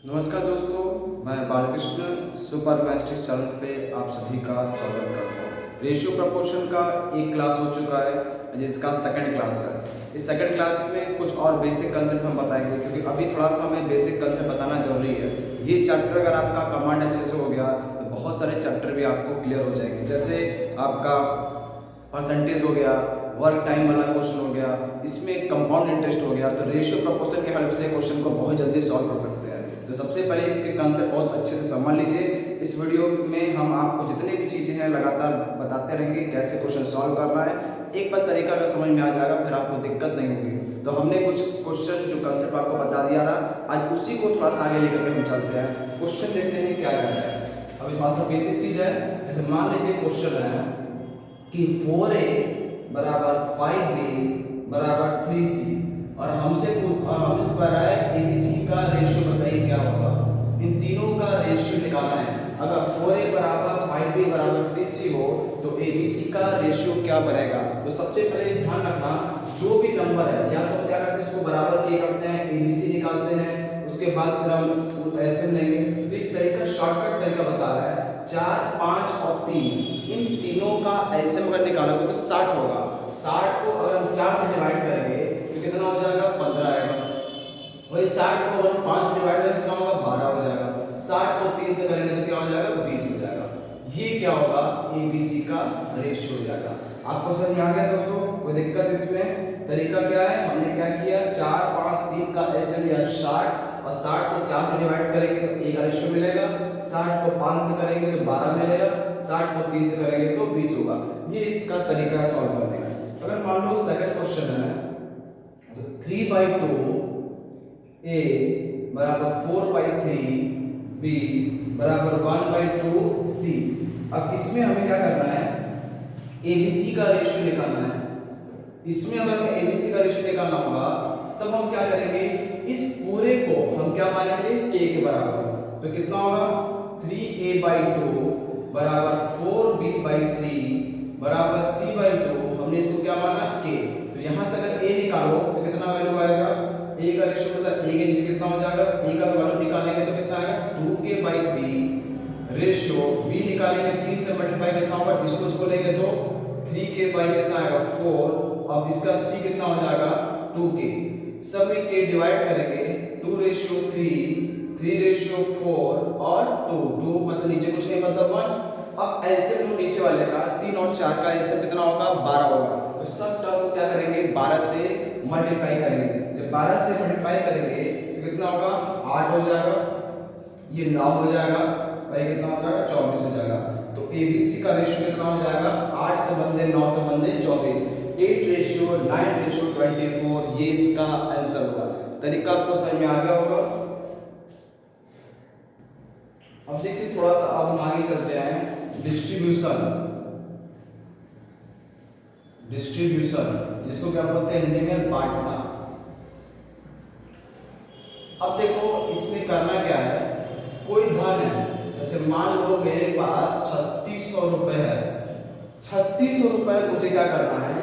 नमस्कार दोस्तों, मैं बालकृष्ण सुपर मैस्टिक चैनल पे आप सभी का स्वागत करता हूँ। रेशियो प्रपोर्शन का एक क्लास हो चुका है जिसका सेकंड क्लास है। इस सेकंड क्लास में कुछ और बेसिक कंसेप्ट हम बताएंगे क्योंकि अभी थोड़ा सा हमें बेसिक कंसेप्ट बताना जरूरी है। ये चैप्टर अगर आपका कमांड अच्छे से हो गया तो बहुत सारे चैप्टर भी आपको क्लियर हो जाएंगे। जैसे आपका परसेंटेज हो गया, वर्क टाइम वाला क्वेश्चन हो गया, इसमें कंपाउंड इंटरेस्ट हो गया, तो रेशियो प्रपोर्शन की हेल्प से क्वेश्चन को बहुत जल्दी सॉल्व कर सकते हैं। तो सबसे पहले इसके कंसेप्ट बहुत अच्छे से समझ लीजिए। इस वीडियो में हम आपको जितने भी चीज़ें हैं लगातार बताते रहेंगे कैसे क्वेश्चन सॉल्व करना है। एक बार तरीका अगर समझ में आ जाएगा फिर आपको दिक्कत नहीं होगी। तो हमने कुछ क्वेश्चन जो कंसेप्ट आपको बता दिया ना, आज उसी को थोड़ा सा आगे लेकर के हम चलते हैं। क्वेश्चन देखते हैं क्या कहता है। अभी थोड़ा सा बेसिक चीज़ है। जैसे मान लीजिए क्वेश्चन है कि 4a बराबर 5b बराबर 3c और हमें कह रहा है एबीसी का रेशियो बताइए क्या होगा। इन तीनों का रेशियो निकालना है। अगर 4a बराबर 5b बराबर 3c हो तो एबीसी का रेशियो क्या बनेगा। तो सबसे पहले ध्यान रखना, जो भी नंबर है या तो क्या करते हैं इसको बराबर किए करते हैं, एबीसी निकालते हैं, उसके बाद फिर हम ऐसे लेंगे। तो एक तरीका शॉर्टकट तरीका बता रहा है, 4, 5 और 3 इन तीनों का एलसीएम अगर निकालोगे तो 60 होगा। 60 को अगर हम 4 से डिवाइड करेंगे तो कितना हो जाएगा, 15 आएगा। वही 60 को अगर हम 5 से डिवाइड करेंगे कितना होगा, 12 हो जाएगा। 60 को 3 से करेंगे तो क्या हो जाएगा, 20 हो जाएगा। ये क्या होगा, एबीसी का रेशियो हो जाएगा। आपको समझ में आ गया दोस्तों, कोई दिक्कत इसमें? तरीका क्या है, हमने क्या किया, 4, 5, 3 का एलसीएम लिया 60 और 60 को 4 से डिवाइड करेंगे तो ए का रेशियो मिलेगा। 60 को 5 से करेंगे तो 12 मिलेगा। 60 को 3 से करेंगे तो 20 होगा। ये इसका तरीका है सॉल्व करने का। अगर मान लो सेकंड क्वेश्चन है तो 3/2 a बराबर 4/3 b बराबर 1/2 c। अब इसमें हमें क्या करना है, एबीसी का रेशियो निकालना है। इसमें अगर हमें एबीसी का रेशियो निकालना होगा तब हम क्या करेंगे, इस पूरे को हम क्या मानेंगे, k के बराबर। तो कितना होगा, 3a/2 बराबर 4b/3 बराबर c/2। हमने इसको क्या माना, k। तो यहां से अगर a निकालो तो कितना वैल्यू आएगा, a का रेशियो मतलब a के नीचे कितना हो जाएगा, a का वैल्यू निकालेंगे तो कितना आएगा, 2k/3 रेशियो b निकालेंगे 3 से मल्टीप्लाई कितना होगा, इसको लेंगे तो 3k बाई कितना आएगा, 4। अब इसका c कितना हो जाएगा, 2k। सब में k डिवाइड करेंगे, 2/3 3/4 और 2 मतलब नीचे कुछ नहीं मतलब 1। अब एलसीएम लो नीचे वाले का, 3 और 4 का एलसीएम कितना होगा, 12 होगा। तो सब टर्म को क्या करेंगे, 12 से मल्टीप्लाई करेंगे। जब 12 से मल्टीप्लाई करेंगे तो कितना होगा, 8 हो जाएगा, ये 9 हो जाएगा और ये कितना हो जाएगा, 24 हो जाएगा। तो एबीसी का रेशियो कितना हो जाएगा, 8 से बंदे 9 से बंदे 24, 8:9:24। ये इसका आंसर होगा। तरीका आपको समझ में आ गया होगा। अब देखिए थोड़ा सा अब हम आगे चलते हैं, डिस्ट्रीब्यूशन जिसको क्या बोलते हैं, इंजीनियर बांटना। अब देखो इसमें करना क्या है, कोई धन है, जैसे मान लो मेरे पास 3600 रुपए है। 3600 रुपए मुझे क्या करना है,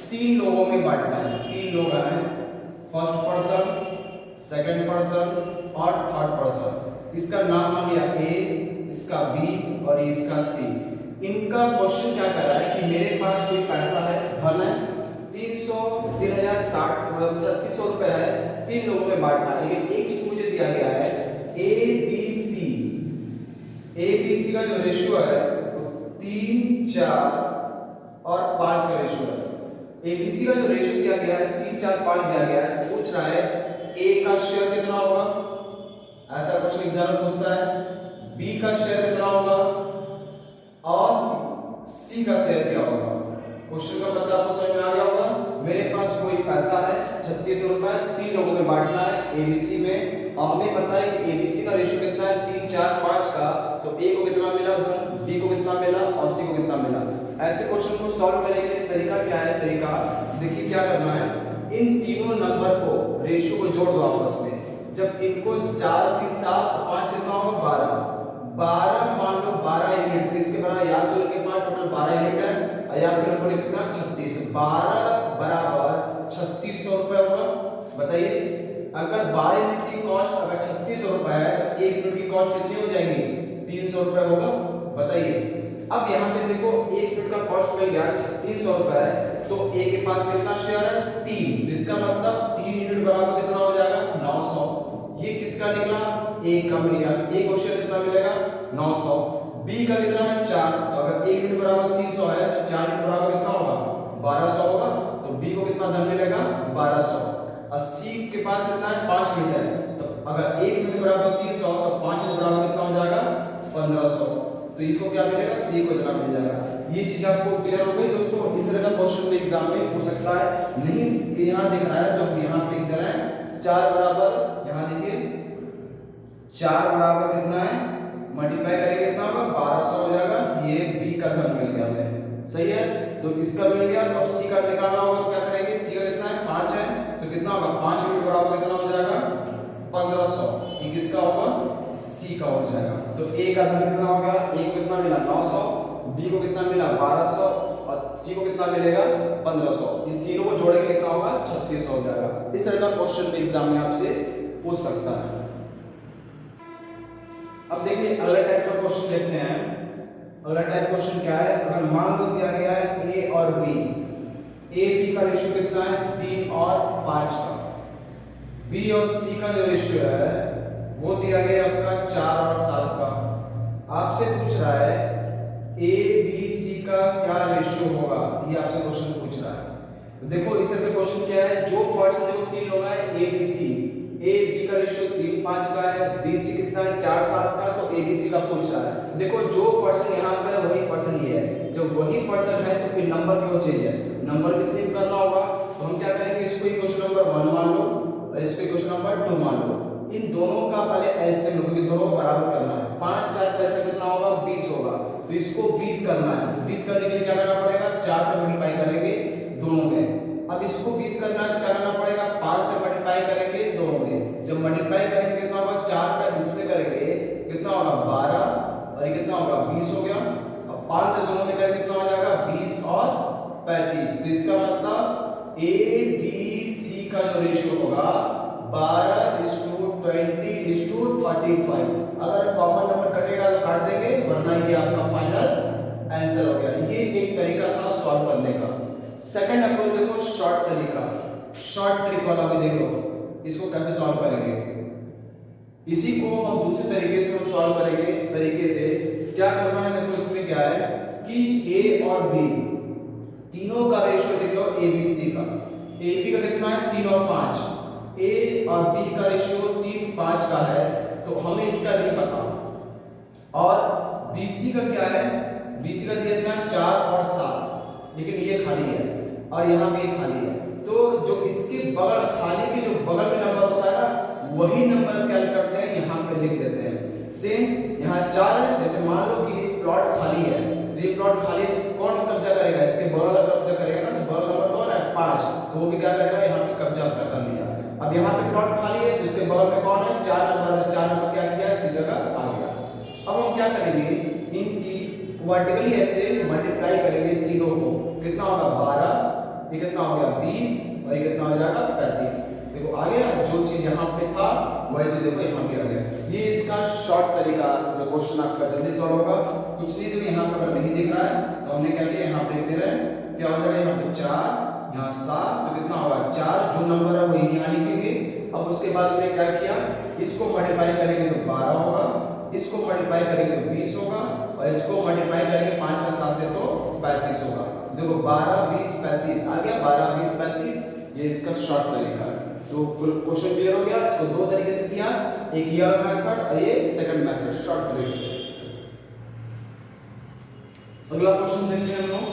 3 लोगों में बांटना है। 3 लोग हैं, फर्स्ट पर्सन, सेकंड पर्सन और थर्ड पर्सन। इसका नाम मान लिया ए, इसका बी और इसका सी। इनका क्वेश्चन क्या कर रहा है कि मेरे पास कोई पैसा है, धन है, 300 3060 मतलब 3600 रुपए है, 3 लोगों में बांटना है। लेकिन एक चीज मुझे दिया गया है, ए बी सी का जो रेशियो है वो 3, 4 और 5 का रेशियो है। एबीसी का जो रेशियो दिया गया है 3, 4, 5 दिया गया है। तो पूछ रहा है ए का शेयर कितना होगा, ऐसा क्वेश्चन एग्जाम में पूछता है। बी का शेयर कितना होगा और सी का शेयर क्या होगा। क्वेश्चन का मतलब आपको समझ में आ गया होगा। मेरे पास कोई पैसा है 3600 रुपए, 3 लोगों में बांटना है एबीसी में, और हमें पता है कि एबीसी का रेशियो कितना है, 3, 4, 5 का। तो ए को कितना मिला धन, बी को कितना मिला और सी को कितना मिला। ऐसे क्वेश्चन को सॉल्व करने के लिए तरीका क्या है, तरीका देखिए क्या करना है, इन तीनों नंबर को रेशियो को जोड़ दो आपस में। जब इनको 4, 3, 7 और 5 कितना होगा, 12। 12 मान लो 12 यूनिट किसके बराबर, या तो इनके पास टोटल 12 यूनिट है या फिर हमको कितना 36। 12 बराबर 3600 रुपए होगा। बताइए अगर 12 यूनिट की कॉस्ट अगर 3600 रुपए है तो 1 यूनिट की कॉस्ट कितनी हो जाएगी? 300 रुपए होगा। बताइए, अब यहाँ पे देखो 1 यूनिट का कॉस्ट मिल गया 300 रुपए है, तो ए के पास कितना शेयर है? 3, तो इसका मतलब 3 यूनिट बराबर कितना हो जाएगा? 900। ये किसका निकला? ए का मिल गया। ए को शेयर कितना मिलेगा? 900। बी का कितना है? 4, तो अगर 1 यूनिट बराबर 300 है तो 4 यूनिट बराबर कितना होगा? 1200 होगा, तो बी को कितना धन मिलेगा? 1200। और सी के पास कितना है? 5 यूनिट है, तो अगर 1 यूनिट बराबर 300 तो 5 यूनिट बराबर कितना हो जाएगा? 1500, तो इसको क्या मिलेगा? सी को जवाब मिल जाएगा। ये चीज आपको क्लियर हो गई दोस्तों? इस तरह का क्वेश्चन एग्जाम में पूछ सकता है। नहीं यहाँ दिख रहा है, तो यहाँ पे लिख दे रहे हैं 4 बराबर, यहाँ देखिए 4 बराबर कितना है? मल्टीप्लाई करेंगे कितना होगा? 1200 हो जाएगा। ये बी का धन मिल गया हमें, सही है। तो इसका मिल गया, तो अब सी का निकालना होगा, तो क्या करेंगे? सी का कितना है? 5 है, तो कितना होगा? 5 यूनिट बराबर कितना हो जाएगा? 1500। ये किसका होगा? सी का हो जाएगा। तो ए का धन कितना हो गया? ए को कितना मिला? 900, बी को कितना मिला? 1200, और सी को कितना मिलेगा? 1500। इन तीनों को जोड़ेंगे कितना होगा? 3600 हो जाएगा। इस तरह का क्वेश्चन एग्जाम में आपसे पूछ सकता है। अब देखिए अगला टाइप का क्वेश्चन देखते हैं। अगला टाइप क्वेश्चन क्या है? अगर मान लो दिया गया है ए और बी, ए बी का रेशियो कितना है? 3 और 5 का। बी और सी का जो रेशियो है वो दिया गया आपका 4 और 7 का। आपसे पूछ रहा है ए बी सी का क्या रेशियो होगा, ये आपसे क्वेश्चन पूछ रहा है। तो देखो इस तरह का क्वेश्चन क्या है, जो पार्ट्स देखो 3 लोग हैं A B C, A B का रेशियो 3 5 का है, बी सी कितना है? 4 7 का, तो ए बी सी का पूछ रहा है। देखो जो पर्सन यहाँ पर है वही पर्सन ये है, जब वही पर्सन है तो फिर नंबर क्यों चेंज है? नंबर भी सेम करना होगा, तो हम क्या करेंगे? इसको इक्वेशन नंबर 1 मान लो और इसको इक्वेशन नंबर 2 मान लो। इन दोनों का पहले एलसीएम लो, क्योंकि दोनों को बराबर करना है। 5 4 का एलसीएम कितना होगा? 20 होगा, तो इसको 20 करना है। तो 20 करने के लिए क्या करना पड़ेगा? 4 से मल्टीप्लाई करेंगे दोनों में। अब इसको 20 करना है तो क्या करना पड़ेगा? 5 से मल्टीप्लाई करेंगे दोनों में। जब मल्टीप्लाई करेंगे कितना होगा? 4 का इसमें करेंगे कितना होगा? 12, और ये कितना होगा? 20 हो गया। अब 5 से दोनों में करेंगे कितना हो जाएगा? 20 और 35। तो इसका मतलब ए बी सी का जो रेशियो होगा 12:20:35। अगर कॉमन नंबर कटेगा तो काट देंगे, वरना ये आपका फाइनल आंसर हो गया। ये एक तरीका था सॉल्व करने का। सेकंड अप्रोच देखो, शॉर्ट तरीका, शॉर्ट ट्रिक वाला भी देखो, इसको कैसे सॉल्व करेंगे। इसी को हम दूसरे तरीके से हम सॉल्व करेंगे। तरीके से क्या करना है? देखो इसमें क्या है कि ए और बी तीनों का रेशियो देख लो, ए बी सी का। ए बी का कितना है? 3 और 5। ए और बी का रेशियो 3 5 का है, तो हमें इसका नहीं पता। और बीसी का क्या है? बीसी का दिया गया 4 और 7, लेकिन ये खाली है और यहाँ पे खाली है। तो जो इसके बगल खाली के जो बगल में नंबर होता है ना, वही नंबर क्या करते हैं? यहाँ पे लिख देते हैं। सेम यहाँ 4 है, जैसे मान लो कि प्लॉट खाली है, तो ये प्लॉट खाली है, कौन कब्जा करेगा? इसके बगल का कब्जा करेगा ना, तो बगल नंबर कौन है? 5, तो वो भी क्या करेगा? यहाँ पे कब्जा कर लिया। अब यहाँ पे प्लॉट खाली है, जिसके बगल में कौन है? 4 नंबर, 4 नंबर क्या किया? इसकी जगह आ गया। अब हम क्या करेंगे? इन वर्टिकली ऐसे मल्टीप्लाई करेंगे तीनों को, कितना होगा? 12, ये कितना हो गया? 20, और ये कितना हो जाएगा? 35। देखो आ गया, जो चीज यहाँ पे था वही चीज देखो यहाँ पे आ गया। ये इसका शॉर्ट तरीका, जो क्वेश्चन आपका जल्दी सॉल्व होगा। कुछ नहीं, तो यहाँ पर अगर नहीं दिख रहा है तो हमने क्या किया? यहाँ पे लिख दे रहे हैं, क्या हो जाएगा? यहाँ पे 4, यहाँ 7, तो कितना होगा? 4, जो नंबर है वही यहाँ लिखेंगे। अब उसके बाद हमने क्या किया? इसको मल्टीप्लाई करेंगे तो 12 होगा, इसको मल्टीप्लाई करेंगे तो 20 होगा, और इसको मल्टीप्लाई करेंगे 5 का 7 से तो 35 होगा। देखो 12 20 35 आ गया, 12 20 35। ये इसका शॉर्ट तरीका है। तो क्वेश्चन क्लियर हो गया। इसको दो तरीके से किया, एक ये मेथड और ये सेकंड मेथड, शॉर्ट ट्रिक से। अगला क्वेश्चन देखते हैं हम लोग।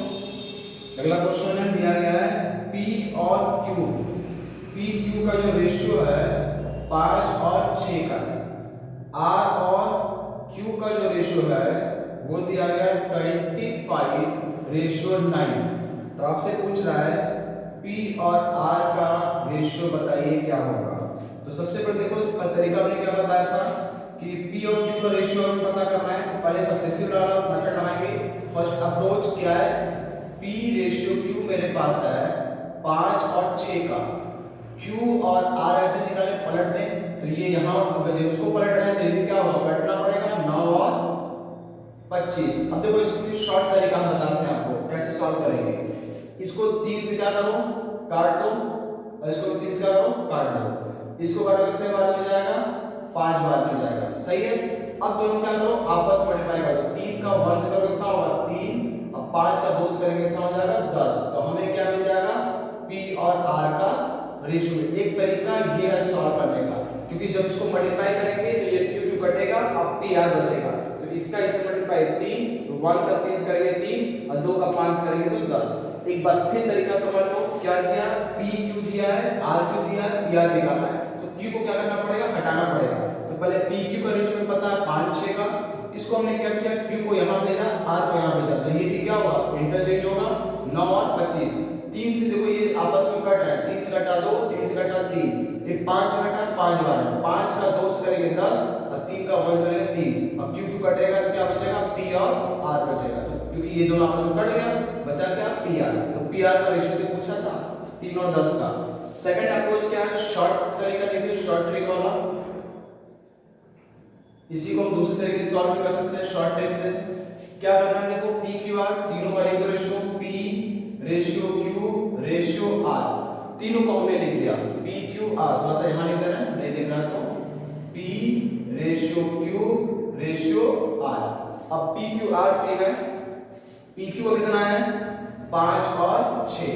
अगला क्वेश्चन है दिया गया है P और Q। P Q का जो रेशियो है 5 और 6 का। R और Q का जो रेशियो है वो दिया गया है 25:9। तो आपसे पूछ रहा है P और R का रेशियो बताइए क्या होगा। तो सबसे पहले देखो इस तरीका हमने क्या बताया था कि P और Q का रेशियो हमें पता करना है। तो पहले सक्सेसिव मेथड लगाएंगे। फर्स्ट अप्रोच क्या है? P रेशियो Q मेरे पास है 5 और 6 का। Q और R ऐसे निकाले, पलट दें तो तो ये यहाँ अगर इसको पलट रहे हैं तो ये भी क्या होगा, पलटना पड़ेगा 9 और 25। अब देखो इसकी शॉर्ट तरीका हम बताते हैं आपको कैसे सॉल्व करेंगे। इसको 3 से क्या करो, काट दो, और इसको 3 से क्या करो, काट दो। इसको काटो कितने बार मिल जाएगा, 5 बार मिल जाएगा, सही है। अब दोनों क्या करो, आपस में मल्टीप्लाई कर दो। 3 का 1 से करो कितना होगा 3, अब 5 का 2 से करेंगे कितना हो जाएगा 10। तो हमें क्या मिल जाएगा, P और R का रेशियो। एक तरीका ये है सॉल्व करने का, क्योंकि जब इसको मल्टीप्लाई करेंगे तो ये Q कटेगा और PR बचेगा। तो इसका इससे मल्टीप्लाई 3, 1 का 3 से करेंगे 3 और 2 का 5 से करेंगे तो 10। एक बार फिर तरीका समझ लो, क्या दिया, PQ दिया है, RQ दिया है, PR निकालना है। तो Q को क्या करना पड़ेगा, हटाना पड़ेगा। तो पहले PQ का रेशियो में पता है 5 6 का, इसको हमने क्या किया, Q को यहाँ भेजा, R को यहाँ भेजा, तो ये भी क्या होगा, इंटरचेंज होगा। 9 और 25, 3 से देखो ये आपस में कट रहा है, 3 से घटा 2, 3 से घटा 3, ये 5 से घटा 5 बार है, 5 का 2 से करेंगे 10 और 3 का 1 से करेंगे 3। अब Q कटेगा तो क्या बचेगा, P और R बचेगा। तो क्योंकि ये दोनों आपस में कट गया, बचा क्या, PR। तो PR का रेशियो तो पूछा था 3 और 10 का। सेकंड अप्रोच क्या है, शॉर्ट तरीका देखिए, शॉर्ट ट्रिक वाला। इसी को हम दूसरे तरीके से सॉल्व कर सकते हैं शॉर्ट ट्रिक से। क्या करना है, देखो PQR तीनों का ratio, P ratio Q ratio R, तीनों को हमने लिख दिया PQR। बस यहां लिख देना है, नहीं दिख रहा तो P ratio Q ratio R। अब PQR तीन है, PQ का कितना है 5 और 6,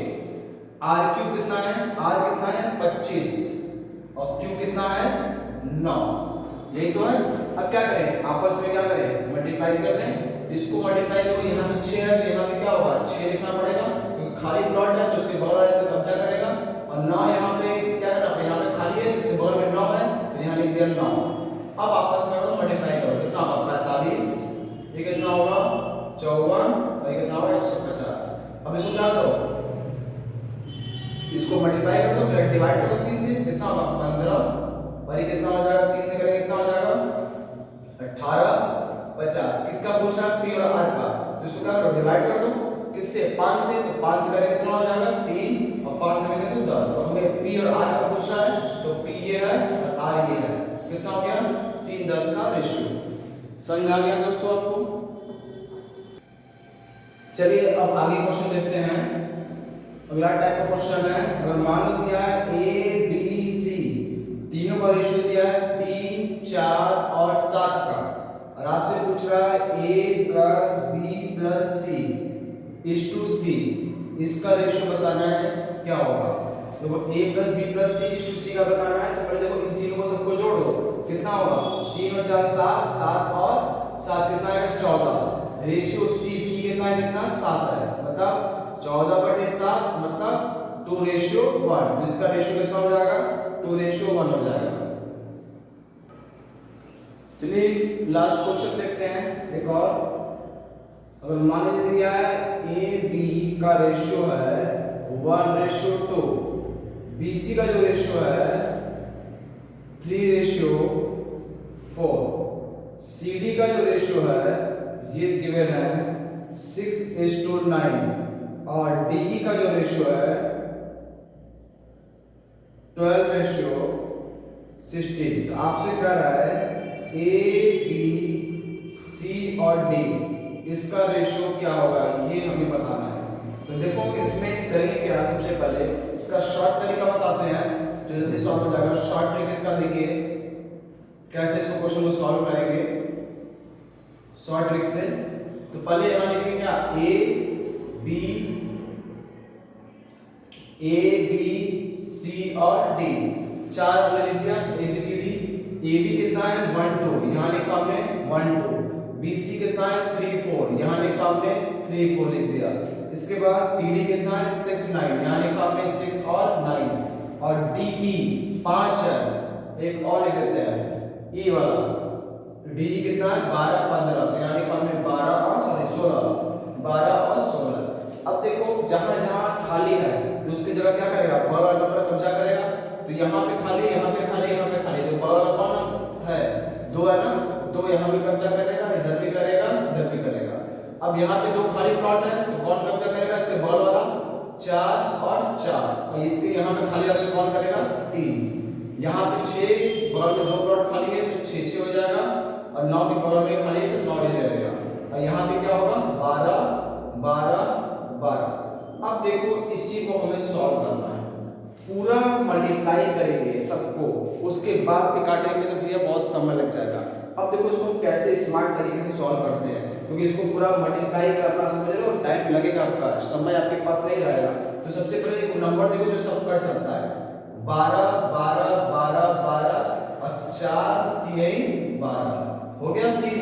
RQ कितना है, R कितना है 25 और Q कितना है 9, यही तो है। अब क्या करें, आपस में क्या करें, मल्टीप्लाई कर दें। इसको मल्टीप्लाई करो, यहाँ पे 6 है तो यहाँ पे क्या होगा 6 लिखना पड़ेगा, क्योंकि खाली प्लॉट है तो उसके बगल वाले से कब्जा करेगा। और 9 यहाँ पे क्या करना, यहाँ पे खाली है तो इसके बगल में 9 है तो यहाँ लिख दिया 9। अब आपस में करो, मल्टीप्लाई करो, कितना होगा 45, ये कितना होगा 54 और ये कितना होगा 150। अब इसको क्या करो, इसको मल्टीप्लाई कर दो, फिर डिवाइड कर दो 3 से, कितना होगा 15 और ये कितना हो जाएगा 3 से करेंगे कितना हो जाएगा 18 50। किसका पूछ रहा है, P और R का, तो इसको क्या करो डिवाइड कर दो, किससे 5 से, तो 5 से करेंगे कितना हो जाएगा 3 और 5 से करेंगे तो 10। और हमें P और R का पूछा है तो P ये है और R ये है, कितना हो गया 3 10 का रेशियो। समझ आ गया दोस्तों आपको। चलिए अब आगे क्वेश्चन देखते हैं। अगला टाइप का क्वेश्चन है, अगर मान लो दिया है A B C, तीनों का रेशियो दिया है 3 4 और 7 का, और आपसे पूछ रहा है A plus B plus C is to C, इसका रेशियो बताना है क्या होगा। देखो A plus B plus C is to C का बताना है, तो पहले देखो इन तीनों को सबको जोड़ दो, कितना होगा 3 और 4 7, 7 और 7 कितना है 14, रेशियो C कितना है, कितना 7 है, मतलब 14/7 मतलब 2:1, तो इसका रेशियो कितना हो जाएगा 2:1 हो जाएगा। चलिए लास्ट क्वेश्चन देखते हैं एक और। अगर मान लीजिए दिया है ए बी का रेशियो है 1:2, बी सी का जो रेशियो है 3:4, सी डी का जो रेशियो है ये गिवन है 6:9 और डी ई का जो रेशियो है 12:16। तो आपसे कह रहा है ए बी सी और डी इसका रेशियो क्या होगा, ये हमें बताना है। तो देखो इसमें करेंगे क्या, सबसे पहले इसका शॉर्ट तरीका बताते हैं तो जल्दी सॉल्व हो जाएगा। शॉर्ट ट्रिक इसका देखिए कैसे इसको क्वेश्चन को सॉल्व करेंगे शॉर्ट ट्रिक से। तो पहले यहां लिखेंगे क्या ए बी सी और डी, चार हमने लिख दिया A B C D. A B कितना है 1 2, यहां लिखा हमने 1 2। बी सी कितना है 3 4, यहां लिखा हमने 3 4 लिख दिया। इसके बाद सी डी कितना है 6 9, यहां लिखा हमने 6 और 9। और डी ई 5 है, एक और लिख देते हैं ई वाला, डी ई कितना है 12 15, तो यहां लिखा हमने 12 और 16। अब देखो जहां जहां खाली है तो उसकी जगह क्या करेगा, बगल वाला नंबर कब्जा करेगा। तो यहाँ पे खाली, यहाँ पे खाली, यहाँ पे खाली, तो बगल वाला कौन है 2 है ना, 2 यहाँ पे कब्जा करेगा, इधर भी करेगा, इधर भी करेगा। अब यहाँ पे 2 खाली प्लॉट है तो कौन कब्जा करेगा, इसके बगल वाला 4 और 4, और इसके यहाँ पे खाली वाले कौन करेगा 3। यहाँ पे 6 बगल में 2 प्लॉट खाली है तो 6 6 हो जाएगा, और 9 की बगल में खाली है तो 9 ही रहेगा। और यहाँ पे क्या होगा 12 12 12। अब देखो इसी को हमें सॉल्व करना है, पूरा मल्टीप्लाई करेंगे सबको, उसके बाद भी काटेंगे तो भैया बहुत समय लग जाएगा। अब देखो इसको कैसे स्मार्ट तरीके से सॉल्व करते हैं, क्योंकि इसको पूरा मल्टीप्लाई करना समझ रहे हो टाइम लगेगा, आपका समय आपके पास नहीं रहेगा। तो सबसे पहले एक नंबर देखो जो सब कर सकता है, 12 12 12 12 और 4 3 12 हो गया 3।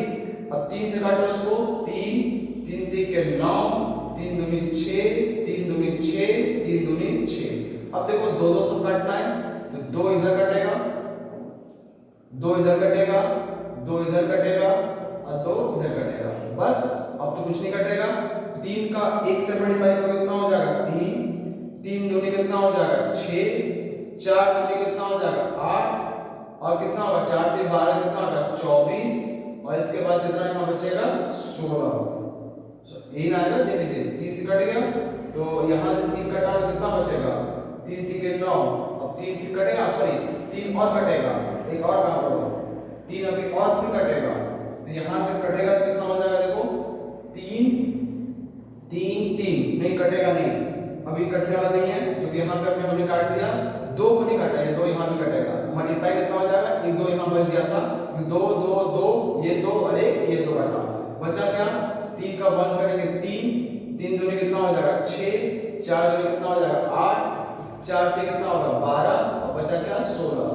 अब 3 से काटो इसको, 3 3 3 के 9, 3 दूनी 6, 3 दूनी 6, 3 दूनी 6। अब देखो 2 2 सब काटना है तो 2 इधर कटेगा, 2 इधर कटेगा, 2 इधर कटेगा और 2 इधर कटेगा, बस। अब तो कुछ नहीं कटेगा। 3 का 1 से मल्टीप्लाई करोगे कितना हो जाएगा 3, 3 दूनी कितना हो जाएगा 6, 4 दूनी कितना हो जाएगा 8, और कितना होगा 4 3 12 कितना होगा 24, और इसके बाद कितना यहाँ बचेगा 16। यही ना आएगा, देख लीजिए 3 से कट गया तो यहाँ से 3 कटा तो कितना बचेगा 3 3 के 9, अब 3 फिर कटेगा, सॉरी 3 और कटेगा, एक और काम करो 3 अभी और फिर कटेगा, तो यहाँ से कटेगा तो कितना हो जाएगा देखो 3 3 3 नहीं कटेगा, नहीं अभी कटने वाला नहीं है क्योंकि यहाँ पे हमने काट दिया, 2 को नहीं काटा है, 2 यहाँ भी कटेगा, मल्टीप्लाई कितना हो जाएगा 1 2 यहाँ बच गया था, 2 2 2 ये 2 और ये 2 कटा, बचा क्या 3 का वंश करेंगे 3 3 दूनी कितना हो जाएगा 6, 4 दूनी कितना हो जाएगा 8, 4 3 कितना होगा 12 और बचा क्या 16।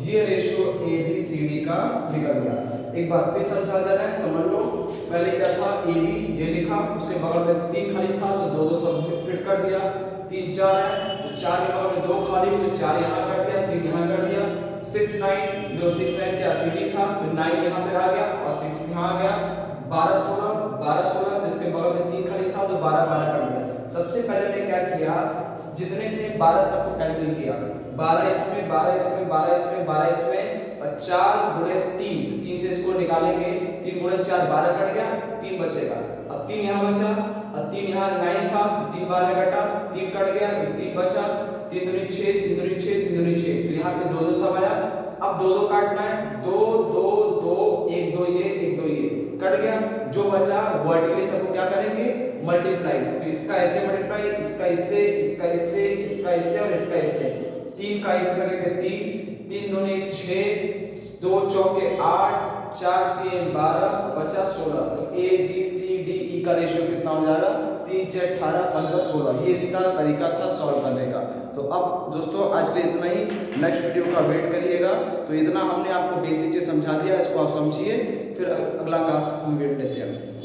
ये रेशियो ABCD का निकल गया। एक बार फिर समझा दे रहे हैं, समझ लो। पहले क्या था AB ये लिखा, उसके बगल में 3 खाली था तो 2 2 सब फिट कर दिया, 3 4 है तो 4 के बगल में 2 खाली तो 4 यहाँ कर दिया, 3 यहाँ कर दिया, 6 9 जो 6 9 क्या CD था तो 9 यहाँ पे आ गया और 6 यहाँ आ गया, 12 16 तो इसके बगल में 3 खाली था तो 12 12 कर दिया। सबसे पहले मैं क्या किया, जितने थे 12 सबको कैंसिल किया, 12 इसमें 12 इसमें 12 इसमें 12 इसमें और 4 गुणे 3, तो 3 से इसको निकालेंगे, 3 गुणे 4 12 कट गया, 3 बचेगा। अब 3 यहाँ बचा और 3 यहाँ 9 था तो 3 बार में कटा, 3 कट गया, 3 बचा, 3 दूनी 6 3 दूनी 6 3 दूनी 6, तो यहाँ पे 2 2 सब आया। अब 2 2 काटना है, 2 2 2 1 2 ये 1 2 ये कट गया, जो बचा वर्टिकली सबको क्या करेंगे मल्टीप्लाई, तो इसका ऐसे मल्टीप्लाई, इसका इससे, इसका इससे, इसका इससे और इसका इससे, 3 का इससे करेंगे 3 3 दूनी 6 2 चौके 8 4 3 12 बचा 16, तो ABCDE का रेशियो कितना हो जाएगा 3 6 18 15 16। ये इसका तरीका था सॉल्व करने का। तो अब दोस्तों आज के इतना ही, नेक्स्ट वीडियो का वेट करिएगा। तो इतना हमने आपको बेसिक चीज समझा दिया, इसको आप समझिए, फिर अगला क्लास हम वेट लेते हैं।